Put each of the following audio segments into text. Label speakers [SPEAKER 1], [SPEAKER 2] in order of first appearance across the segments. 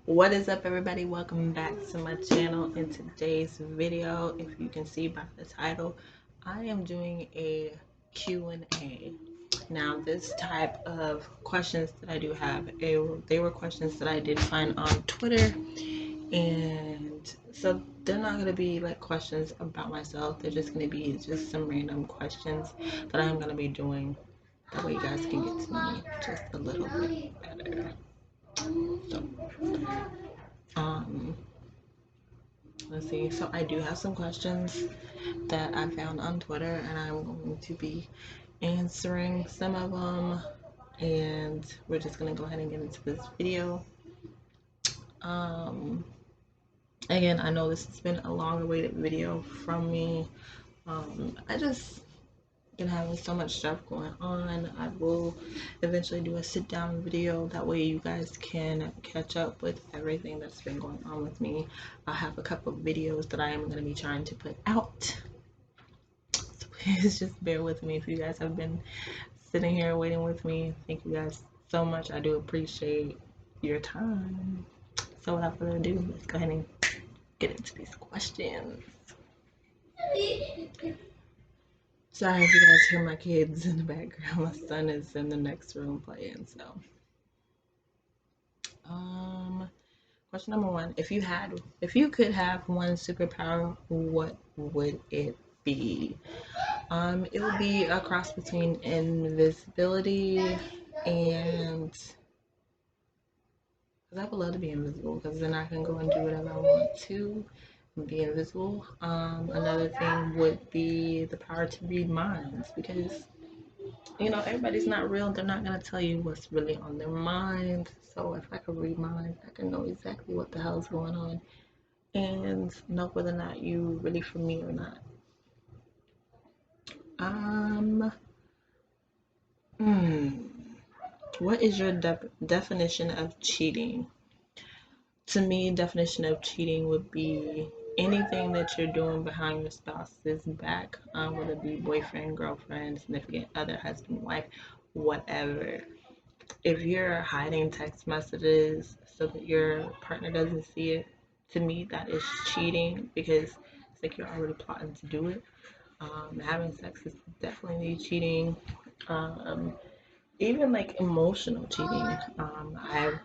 [SPEAKER 1] What is up, everybody? Welcome back to my channel. In today's video, if you can see by the title, I am doing a Q&A. Now, this type of questions that I do have, they were questions that I did find on Twitter, and so they're not going to be like questions about myself. They're just going to be just some random questions that I'm going to be doing. That way you guys can get to know me just a little bit better. So, um, let's see. So I do have some questions that I found on Twitter, and I'm going to be answering some of them. And we're just gonna go ahead and get into this video. Um, Again, I know this has been a long-awaited video from me. I just been having so much stuff going on. I will eventually do a sit down video, that way you guys can catch up with everything that's been going on with me. I have a couple of videos that I am going to be trying to put out, so please just bear with me if you guys have been sitting here waiting with me. Thank you guys so much. I do appreciate your time. So without further ado, let's go ahead and get into these questions. Sorry if you guys hear my kids in the background. My son is in the next room playing. So, question number one: if you could have one superpower, what would it be? It would be a cross between invisibility and, because I would love to be invisible, because then I can go and do whatever I want to and be invisible. Another thing would be the power to read minds, because everybody's not real. They're not gonna tell you what's really on their mind. So if I could read minds, I can know exactly what the hell's going on and know whether or not you really for me or not. What is your definition of cheating? To me, definition of cheating would be anything that you're doing behind your spouse's back, whether it be boyfriend, girlfriend, significant other, husband, wife, whatever. If you're hiding text messages so that your partner doesn't see it, to me that is cheating, because it's like you're already plotting to do it. Having sex is definitely cheating. Even like emotional cheating. I've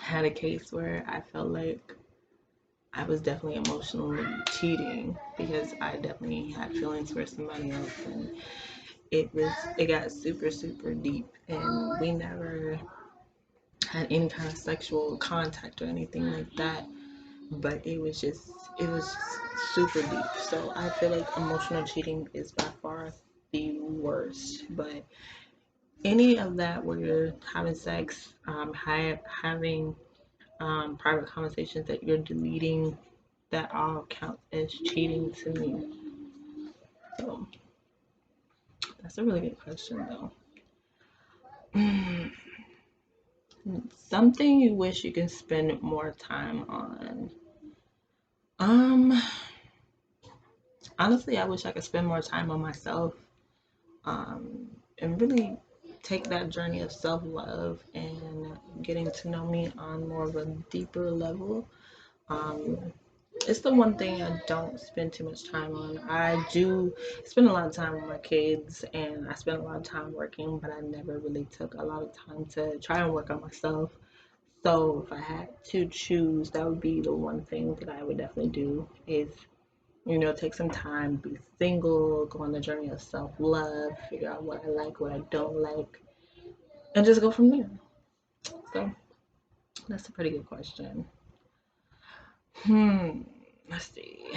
[SPEAKER 1] had a case where I felt like I was definitely emotionally cheating, because I definitely had feelings for somebody else, and it got super deep, and we never had any kind of sexual contact or anything like that, but it was super deep. So I feel like emotional cheating is by far the worst. But any of that where you're having sex, having private conversations that you're deleting, that all counts as cheating to me. So that's a really good question, though. Something you wish you can spend more time on. Honestly, I wish I could spend more time on myself, and really take that journey of self-love and getting to know me on more of a deeper level. It's the one thing I don't spend too much time on. I do spend a lot of time with my kids, and I spend a lot of time working, but I never really took a lot of time to try and work on myself. So if I had to choose, that would be the one thing that I would definitely do, is take some time, be single, go on the journey of self-love, figure out what I like, what I don't like, and just go from there. So that's a pretty good question. Let's see.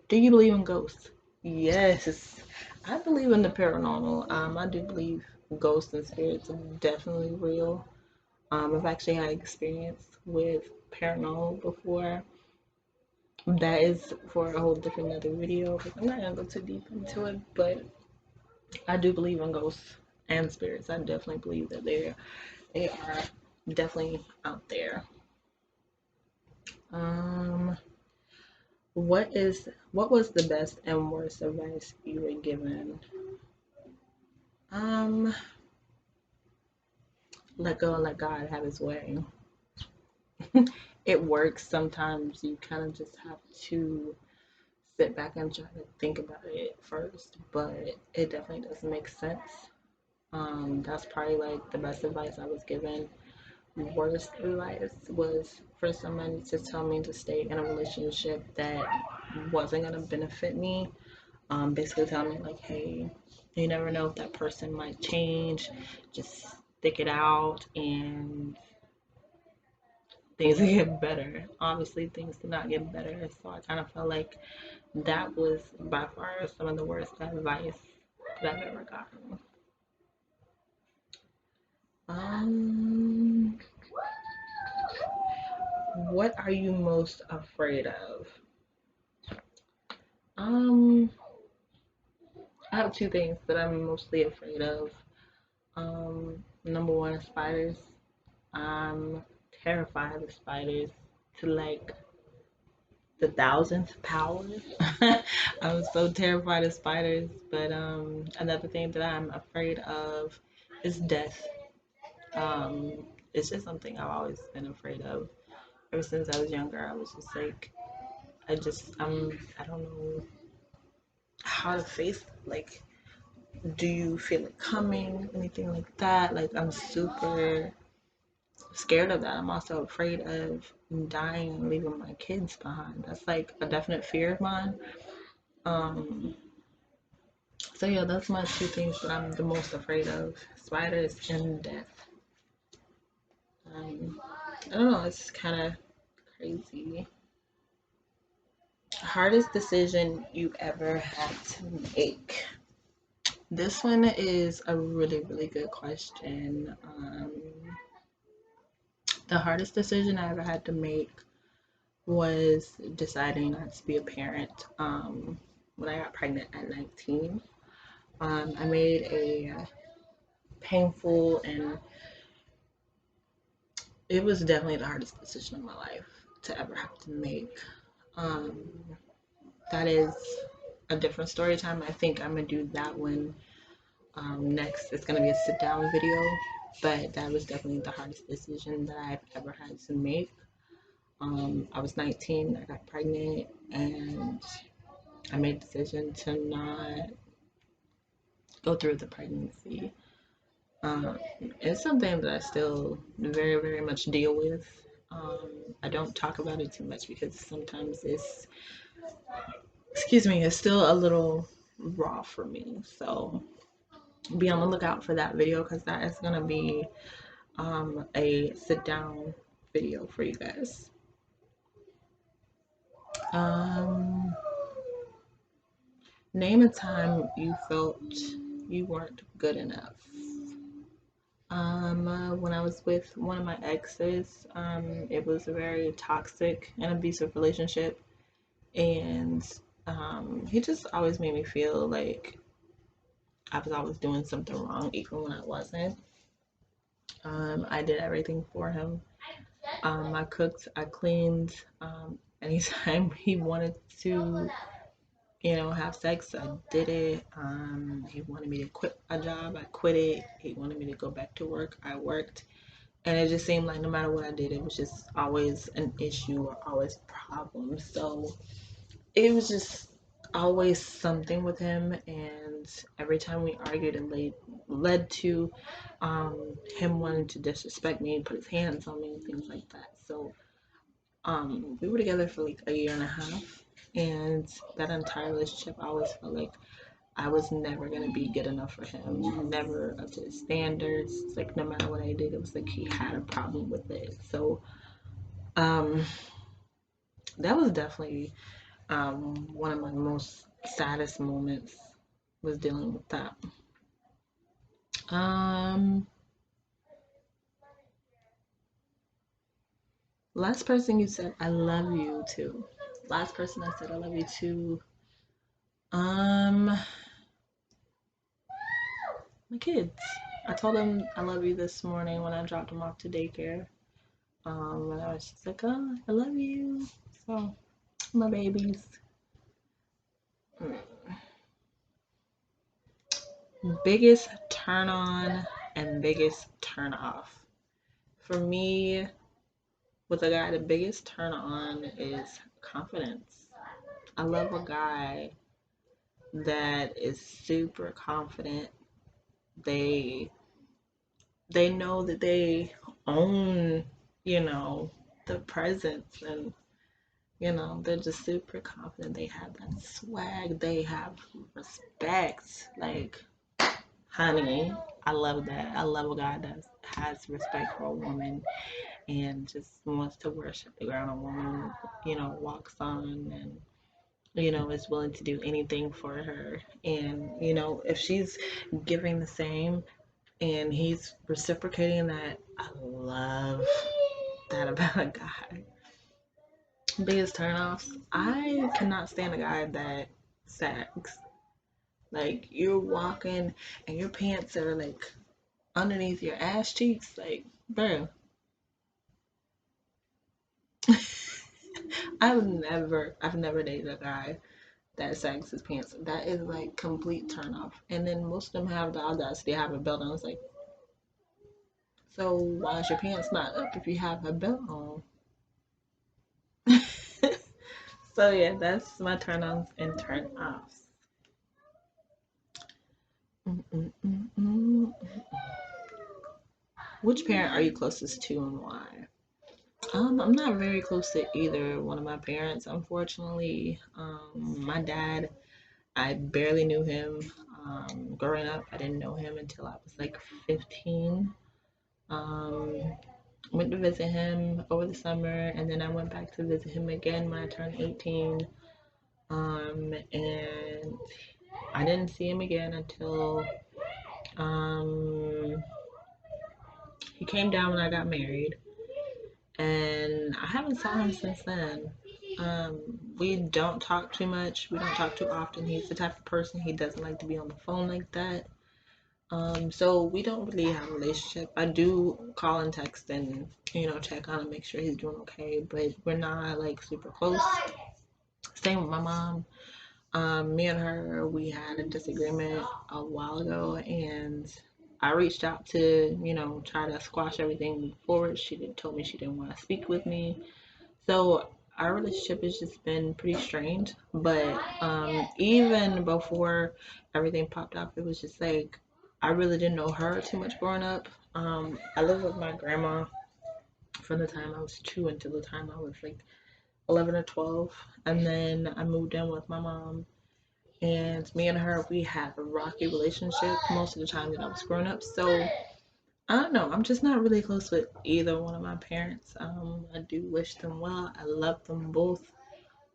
[SPEAKER 1] Do you believe in ghosts? Yes, I believe in the paranormal. I do believe ghosts and spirits are definitely real. I've actually had experience with paranormal before. That is for a whole different other video, because I'm not gonna go too deep into it, but I do believe in ghosts and spirits. I definitely believe that they are definitely out there. What was the best and worst advice you were given? Let go and let God have his way. it works. Sometimes you kind of just have to sit back and try to think about it first, but it definitely doesn't make sense. That's probably like the best advice I was given. Worst advice was for somebody to tell me to stay in a relationship that wasn't gonna benefit me. Basically telling me like, hey, you never know if that person might change. Just stick it out and things will get better. Obviously, things did not get better, so I kind of felt like that was by far some of the worst advice that I've ever gotten. Um, what are you most afraid of? Um, I have two things that I'm mostly afraid of. Number one is spiders. I'm terrified of spiders to like the thousandth power. I'm so terrified of spiders. But another thing that I'm afraid of is death. It's just something I've always been afraid of. Ever since I was younger, I was just like, I don't know how to face, like, do you feel it coming, anything like that? Like, I'm super scared of that. I'm also afraid of dying and leaving my kids behind. That's like a definite fear of mine. Um, so yeah, that's my two things that I'm the most afraid of: spiders and death. I don't know. It's kind of crazy. Hardest decision you ever had to make. This one is a really, really good question. The hardest decision I ever had to make was deciding not to be a parent when I got pregnant at 19. I made a painful and it was definitely the hardest decision of my life to ever have to make. Um, that is a different story time. I think I'm gonna do that one next. It's gonna be a sit down video, but that was definitely the hardest decision that I've ever had to make. I was 19, I got pregnant, and I made a decision to not go through the pregnancy. Um, it's something that I still very, very much deal with. I don't talk about it too much because sometimes it's still a little raw for me. So be on the lookout for that video because that is going to be a sit down video for you guys. Um, Name a time you felt you weren't good enough. When I was with one of my exes, it was a very toxic and abusive relationship, and he just always made me feel like I was always doing something wrong, even when I wasn't. I did everything for him. I cooked, I cleaned. Anytime he wanted to, have sex, I did it. He wanted me to quit a job, I quit it. He wanted me to go back to work, I worked. And it just seemed like no matter what I did, it was just always an issue or always problems. So it was just always something with him. And every time we argued, it led to him wanting to disrespect me, put his hands on me, and things like that. So we were together for like a year and a half. And that entire relationship, I always felt like I was never gonna be good enough for him, never up to his standards. It's like no matter what I did, it was like he had a problem with it. So um, that was definitely one of my most saddest moments was dealing with that. Um, Last person you said I love you to. Last person I said I love you to. Um, my kids. I told them I love you this morning when I dropped them off to daycare. And I was just like, oh, I love you. So, my babies. Biggest turn on and biggest turn off. For me, With a guy, the biggest turn on is confidence. I love a guy that is super confident. They they know that they own, you know, the presence, and they're just super confident. They have that swag. They have respect. Like, honey, I love that. I love a guy that has respect for a woman and just wants to worship the ground a woman, walks on, and is willing to do anything for her. And if she's giving the same and he's reciprocating that, I love that about a guy. Biggest turnoffs. I cannot stand a guy that sags. Like, you're walking and your pants are like underneath your ass cheeks. Like, bro, I've never dated a guy that sags his pants. That is like complete turn off. And then most of them have the audacity to have a belt on. It's like, so why is your pants not up if you have a belt on? So yeah, that's my turn ons and turn offs. Mm-mm-mm-mm. Which parent are you closest to and why? I'm not very close to either one of my parents, unfortunately. My dad, I barely knew him. Growing up, I didn't know him until I was like 15. Um, Went to visit him over the summer, and then I went back to visit him again when I turned 18. And I didn't see him again until um, he came down when I got married, and I haven't saw him since then. We don't talk too much. We don't talk too often. He's the type of person, he doesn't like to be on the phone like that. So we don't really have a relationship. I do call and text and check on him, make sure he's doing okay, but we're not like super close. Same with my mom. Me and her, we had a disagreement a while ago, and I reached out to, try to squash everything forward. Told me she didn't want to speak with me. So our relationship has just been pretty strained. But even before everything popped off, it was just like I really didn't know her too much growing up. I lived with my grandma from the time I was 2 until the time I was like 11 or 12. And then I moved in with my mom, and me and her, we had a rocky relationship most of the time that I was growing up. So I don't know. I'm just not really close with either one of my parents. I do wish them well. I love them both.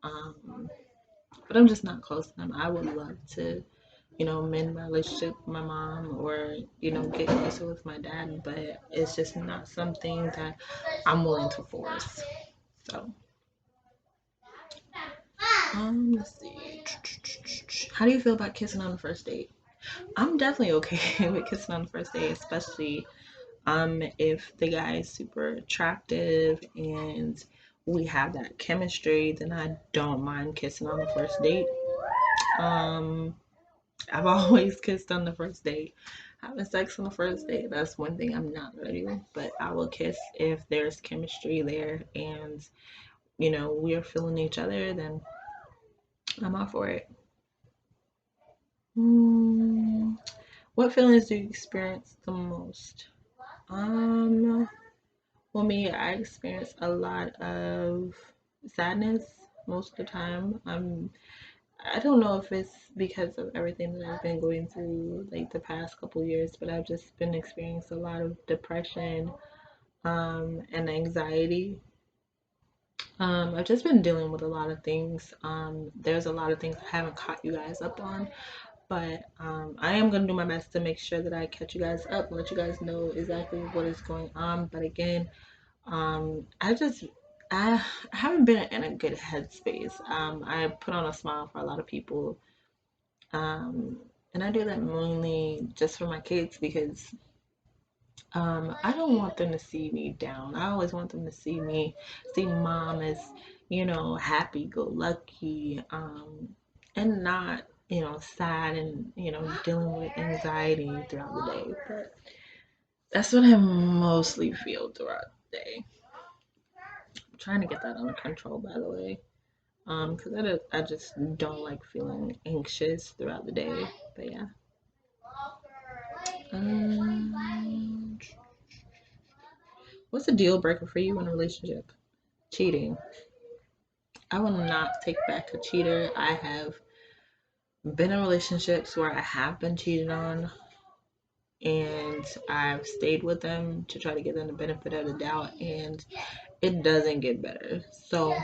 [SPEAKER 1] Um, but I'm just not close to them. I would love to, mend my relationship with my mom, or, get closer with my dad, but it's just not something that I'm willing to force. So, let's see. How do you feel about kissing on the first date? I'm definitely okay with kissing on the first date, especially if the guy is super attractive and we have that chemistry, then I don't mind kissing on the first date. Um, I've always kissed on the first date. Having sex on the first date, that's one thing I'm not gonna do. But I will kiss if there's chemistry there and we are feeling each other, then I'm all for it. Hmm. What feelings do you experience the most? Um, well, me, I experience a lot of sadness most of the time. I don't know if it's because of everything that I've been going through like the past couple years, but I've just been experiencing a lot of depression, and anxiety. I've just been dealing with a lot of things. There's a lot of things I haven't caught you guys up on, but I am gonna do my best to make sure that I catch you guys up and let you guys know exactly what is going on. But again, I just I haven't been in a good headspace. I put on a smile for a lot of people, um, and I do that mainly just for my kids because I don't want them to see me down. I always want them to see mom as happy go lucky, and not sad and dealing with anxiety throughout the day. But that's what I mostly feel throughout the day. trying to get that under control, by the way. Because I just don't like feeling anxious throughout the day. But yeah. Um, what's a deal breaker for you in a relationship? Cheating. I will not take back a cheater. I have been in relationships where I have been cheated on, and I've stayed with them to try to give them the benefit of the doubt, and it doesn't get better. So,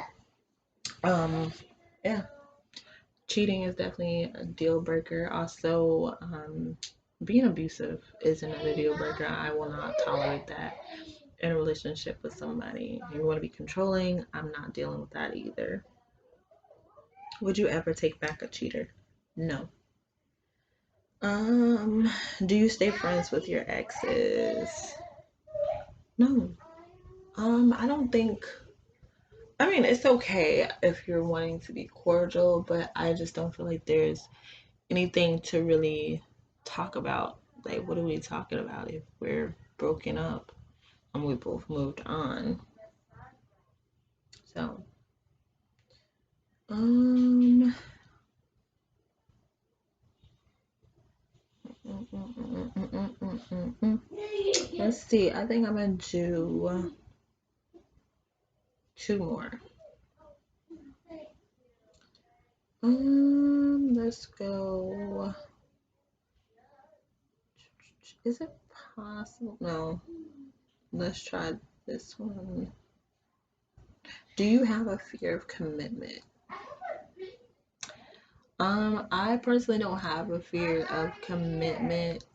[SPEAKER 1] um, yeah, cheating is definitely a deal breaker. Also, being abusive is another deal breaker. I will not tolerate that in a relationship with somebody. You want to be controlling, I'm not dealing with that either. Would you ever take back a cheater? No. Do you stay friends with your exes? No. I don't think, I mean, it's okay if you're wanting to be cordial, but I just don't feel like there's anything to really talk about. Like, what are we talking about if we're broken up and we both moved on? So, um, let's see. I think I'm gonna do two more. Let's go. Is it possible? No. Let's try this one. Do you have a fear of commitment? I personally don't have a fear of commitment.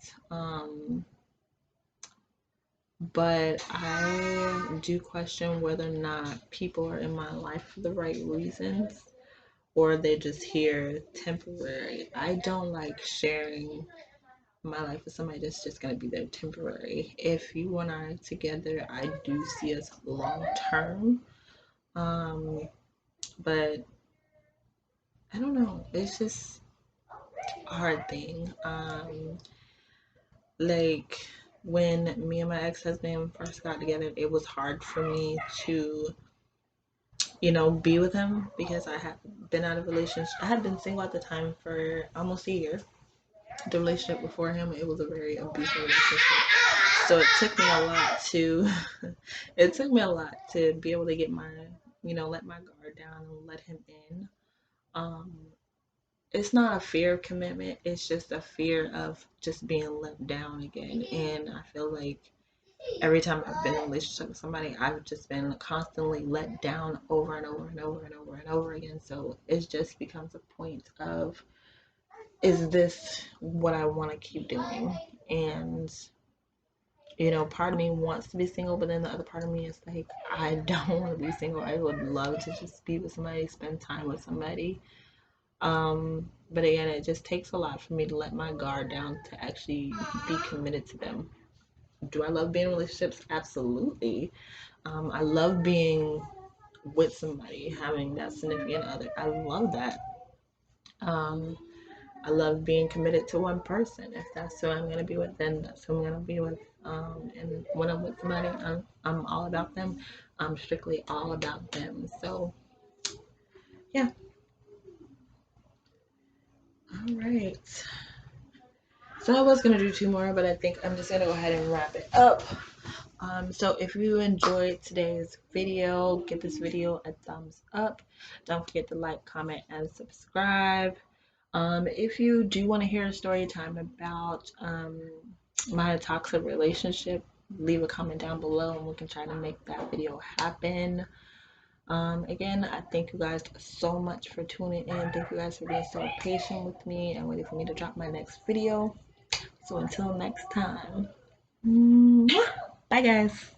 [SPEAKER 1] But I do question whether or not people are in my life for the right reasons or they just here temporary. I don't like sharing my life with somebody that's just gonna be there temporary. If you and I are together, I do see us long term. But I don't know. It's just a hard thing. Like when me and my ex-husband first got together, it was hard for me to, be with him because I had been out of relationship. I had been single at the time for almost a year. The relationship before him, it was a very abusive relationship. So it took me a lot to, it took me a lot to be able to get my, let my guard down and let him in. Um, it's not a fear of commitment. It's just a fear of just being let down again. And I feel like every time I've been in a relationship with somebody, I've just been constantly let down over and over and over and over and over again. So it just becomes a point of, is this what I want to keep doing? And, part of me wants to be single, but then the other part of me is like, I don't want to be single. I would love to just be with somebody, spend time with somebody. But again, it just takes a lot for me to let my guard down to actually be committed to them. Do I love being in relationships? Absolutely. I love being with somebody, having that significant other. I love that. Um, I love being committed to one person. If that's who I'm gonna be with, then that's who I'm gonna be with. And when I'm with somebody, I'm all about them. I'm strictly all about them. So yeah. All right. So I was gonna do two more, but I think I'm just gonna go ahead and wrap it up. So if you enjoyed today's video, give this video a thumbs up. Don't forget to like, comment, and subscribe. If you do want to hear a story time about my toxic relationship, leave a comment down below and we can try to make that video happen. Again, I thank you guys so much for tuning in. Thank you guys for being so patient with me and waiting for me to drop my next video. So until next time, bye guys.